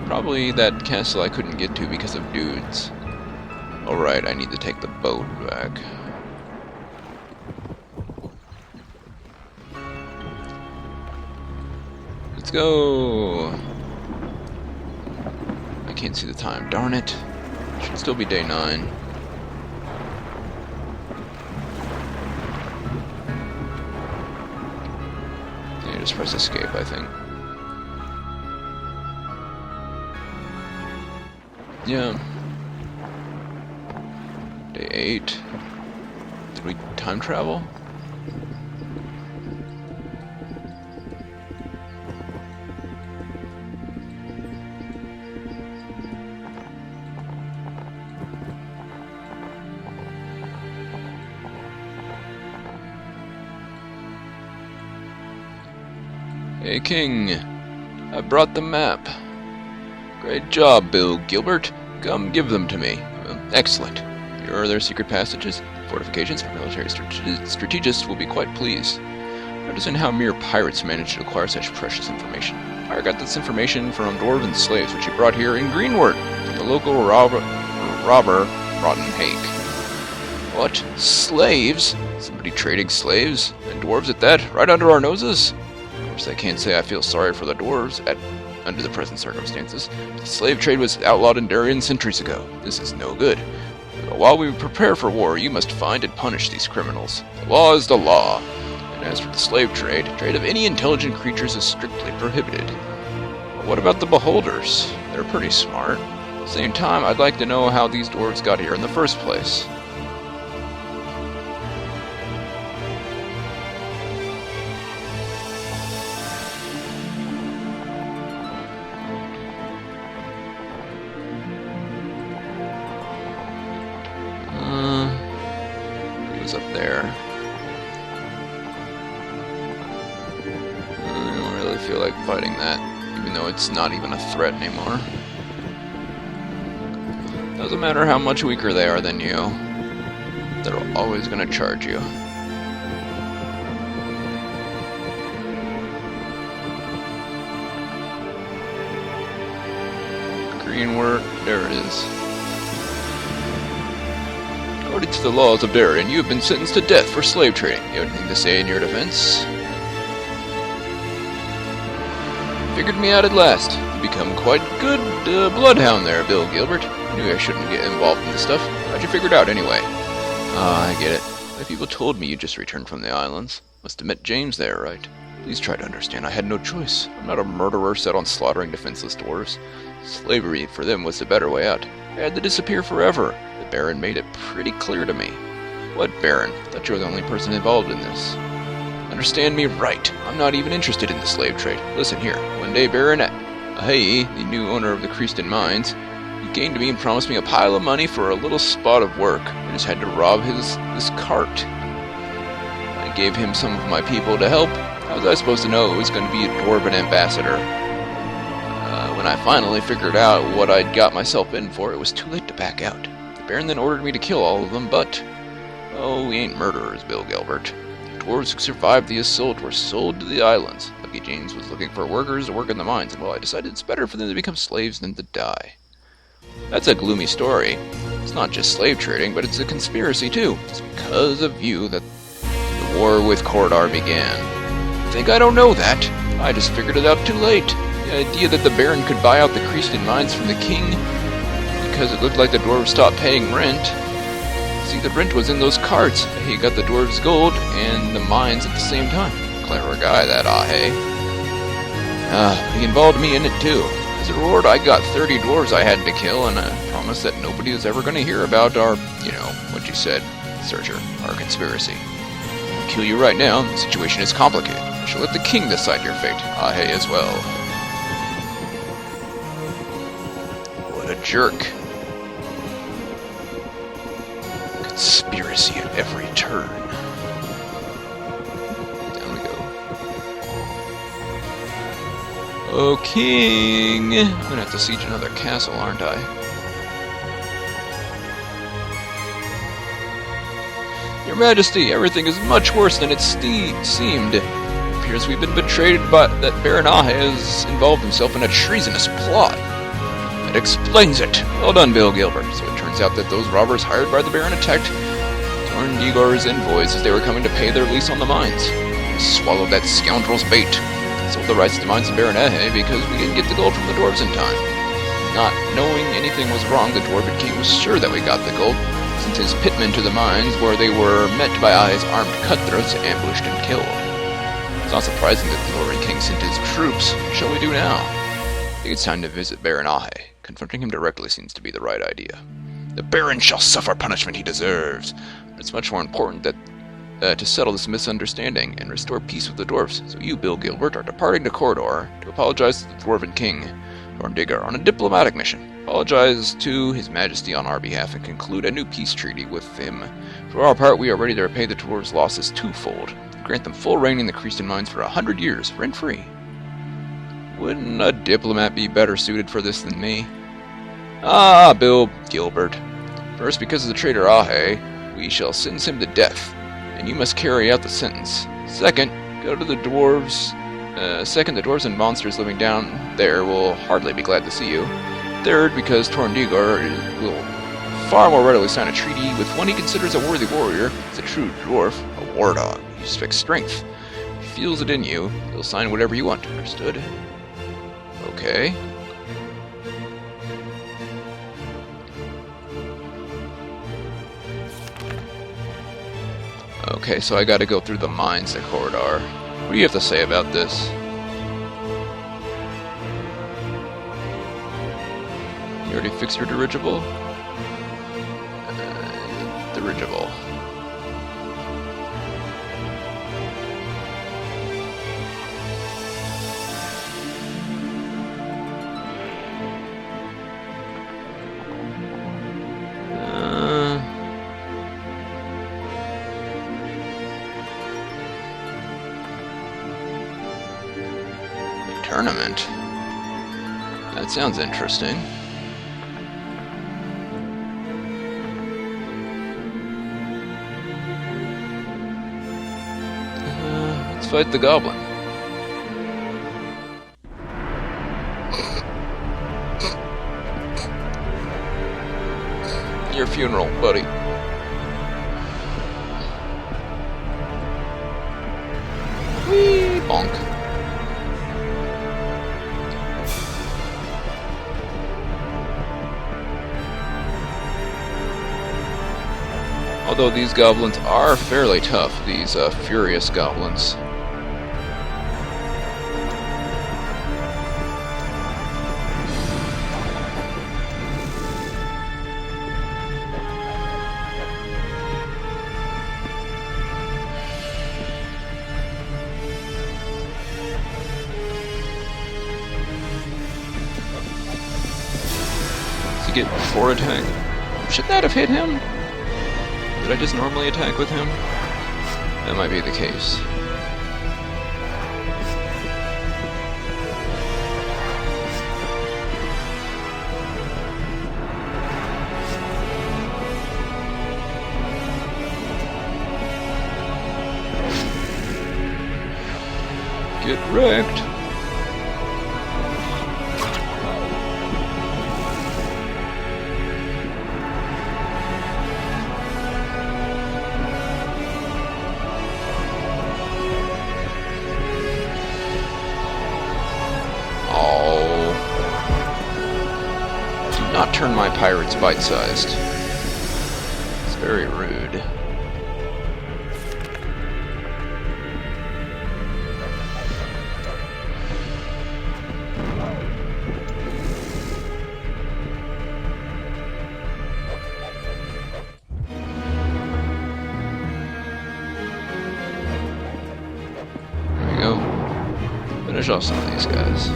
Probably that castle I couldn't get to because of dudes. Alright, I need to take the boat back. Let's go! I can't see the time, darn it. Should still be day 9. Yeah, just press escape, I think. Yeah. Day 8. Did we time travel? Hey King, I brought the map. Great job, Bill Gilbert. Come give them to me. Excellent. Here are their secret passages, fortifications. Our military strategists will be quite pleased. Noticing how mere pirates manage to acquire such precious information. I got this information from dwarven slaves, which he brought here in Greenwood, the local robber Rotten Hake. What? Slaves? Somebody trading slaves? And dwarves at that? Right under our noses? Of course, I can't say I feel sorry for the dwarves under the present circumstances. The slave trade was outlawed in Darien centuries ago. This is no good. While we prepare for war, you must find and punish these criminals. The law is the law. And as for the slave trade of any intelligent creatures is strictly prohibited. But what about the beholders? They're pretty smart. At the same time, I'd like to know how these dwarves got here in the first place. Up there. I don't really feel like fighting that, even though it's not even a threat anymore. Doesn't matter how much weaker they are than you, they're always going to charge you. Greenwood, there it is. According to the laws of Darien, you have been sentenced to death for slave trading. You have anything to say in your defense? Figured me out at last. You've become quite good bloodhound there, Bill Gilbert. I knew I shouldn't get involved in this stuff. How'd you figure it out anyway? Ah, I get it. My people told me you just returned from the islands. Must have met James there, right? Please try to understand, I had no choice. I'm not a murderer set on slaughtering defenseless dwarves. Slavery for them was the better way out. I had to disappear forever. The Baron made it pretty clear to me. What Baron? I thought you were the only person involved in this. Understand me right. I'm not even interested in the slave trade. Listen here. One day Baron Ahei, the new owner of the Creaston Mines, he came to me and promised me a pile of money for a little spot of work. I just had to rob this cart. I gave him some of my people to help. How was I supposed to know it was going to be a dwarven ambassador? When I finally figured out what I'd got myself in for, it was too late to back out. The Baron then ordered me to kill all of them, but... oh, we ain't murderers, Bill Gilbert. The dwarves who survived the assault were sold to the islands. Lucky James was looking for workers to work in the mines, and well, I decided it's better for them to become slaves than to die. That's a gloomy story. It's not just slave trading, but it's a conspiracy too. It's because of you that the war with Cordar began. Think I don't know that? I just figured it out too late. The idea that the Baron could buy out the Creaston Mines from the king because it looked like the dwarves stopped paying rent. See, the rent was in those carts. He got the dwarves' gold and the mines at the same time. Clever guy, that Ahei. He involved me in it too. As a reward, I got 30 dwarves I had to kill, and I promised that nobody was ever going to hear about our, what you said, Searcher, our conspiracy. I'll kill you right now. The situation is complicated. I shall let the king decide your fate. Ahei as well. What a jerk. Conspiracy at every turn. Down we go. Oh, king! I'm gonna have to siege another castle, aren't I? Your Majesty, everything is much worse than it seemed. It appears we've been betrayed by that Baron Ahei has involved himself in a treasonous plot. That explains it! Well done, Bill Gilbert. So it turns out that those robbers hired by the Baron attacked Torndigor's envoys as they were coming to pay their lease on the mines. We swallowed that scoundrel's bait. Sold the rights to the mines of Baron Ehe because we didn't get the gold from the dwarves in time. Not knowing anything was wrong, the Dwarven King was sure that we got the gold, sent his pitmen to the mines where they were met by Ahe's armed cutthroats, ambushed and killed. It's not surprising that the Dwarven King sent his troops. What shall we do now? I think it's time to visit Baron Ahe. Confronting him directly seems to be the right idea. The Baron shall suffer punishment he deserves. But it's much more important that to settle this misunderstanding and restore peace with the dwarfs. So you, Bill Gilbert, are departing to Corridor to apologize to the Dwarven King, Torndigor, on a diplomatic mission. Apologize to His Majesty on our behalf and conclude a new peace treaty with him. For our part, we are ready to repay the dwarves' losses twofold. Grant them full reign in the Creaston mines for 100 years, rent-free. Wouldn't a diplomat be better suited for this than me? Ah, Bill Gilbert. First, because of the traitor Ahe, we shall sentence him to death, and you must carry out the sentence. Second, go to the dwarves. The dwarves and monsters living down there will hardly be glad to see you. Third, because Torndigor will far more readily sign a treaty with one he considers a worthy warrior. He's a true dwarf, a war dog. He's fixed strength. If he feels it in you, he'll sign whatever you want. Understood? Okay. Okay, so I gotta go through the mines at Corridor. What do you have to say about this? You already fixed your dirigible? Dirigible. Tournament? That sounds interesting. Let's fight the goblin. Your funeral, buddy. Whee! Bonk. Although these goblins are fairly tough, these furious goblins. Does he get 4 attack? Should that have hit him? Did I just normally attack with him? That might be the case. Get wrecked. Not turn my pirates bite-sized. It's very rude. There we go. Finish off some of these guys.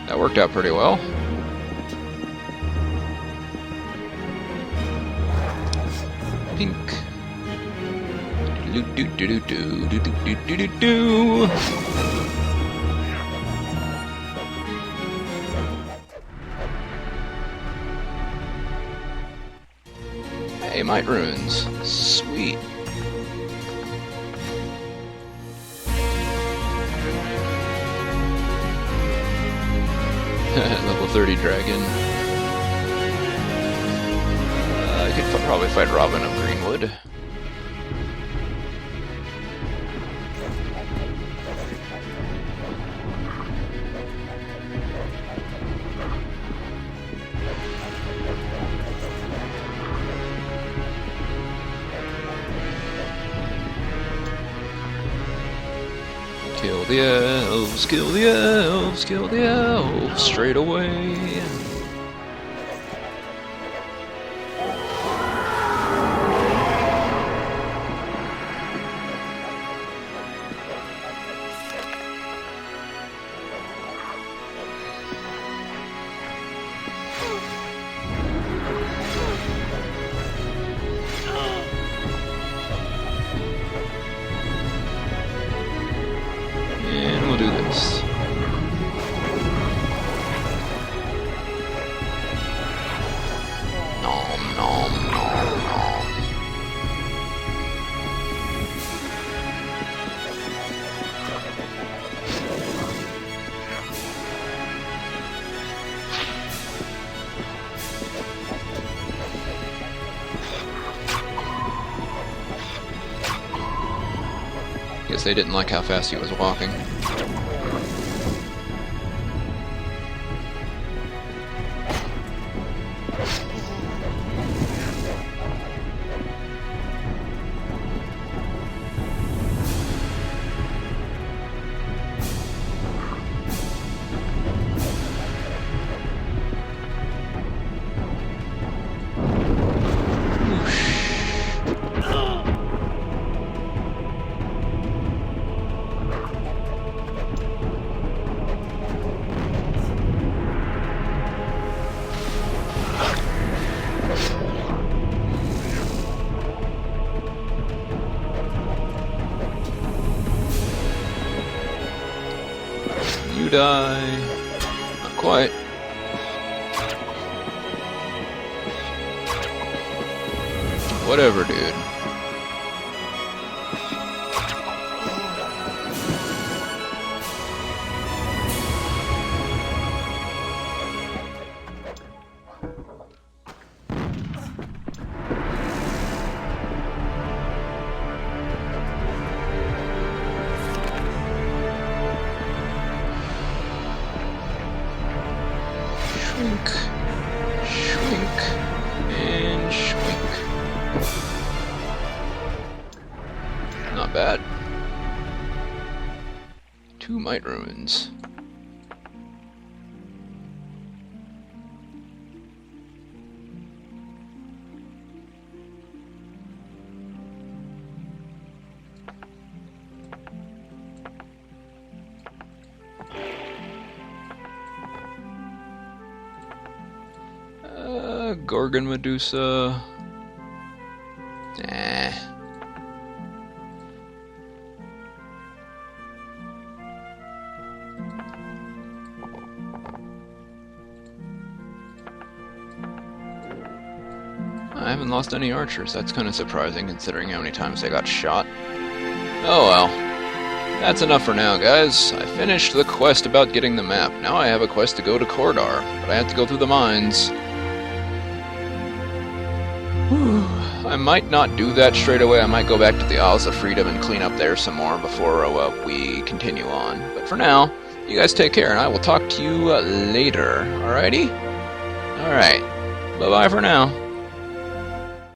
That worked out pretty well. Pink. Do do do do do do do do do do. Hey, Might Runes. Sweet. Level 30 dragon. I could probably fight Robin of Greenwood. Kill the elves, kill the elves, kill the elves straight away. And we'll do this. Nom nom nom nom. Guess they didn't like how fast he was walking. You die. Not quite. Whatever, dude. Shrink, shrink, and shrink. Not bad. 2 Might Ruins. Gorgon Medusa. Nah. I haven't lost any archers. That's kind of surprising considering how many times they got shot. Oh well. That's enough for now, guys. I finished the quest about getting the map. Now I have a quest to go to Kordar, but I have to go through the mines. I might not do that straight away. I might go back to the Isles of Freedom and clean up there some more before we continue on. But for now, you guys take care, and I will talk to you later. Alrighty? Alright. Bye-bye for now.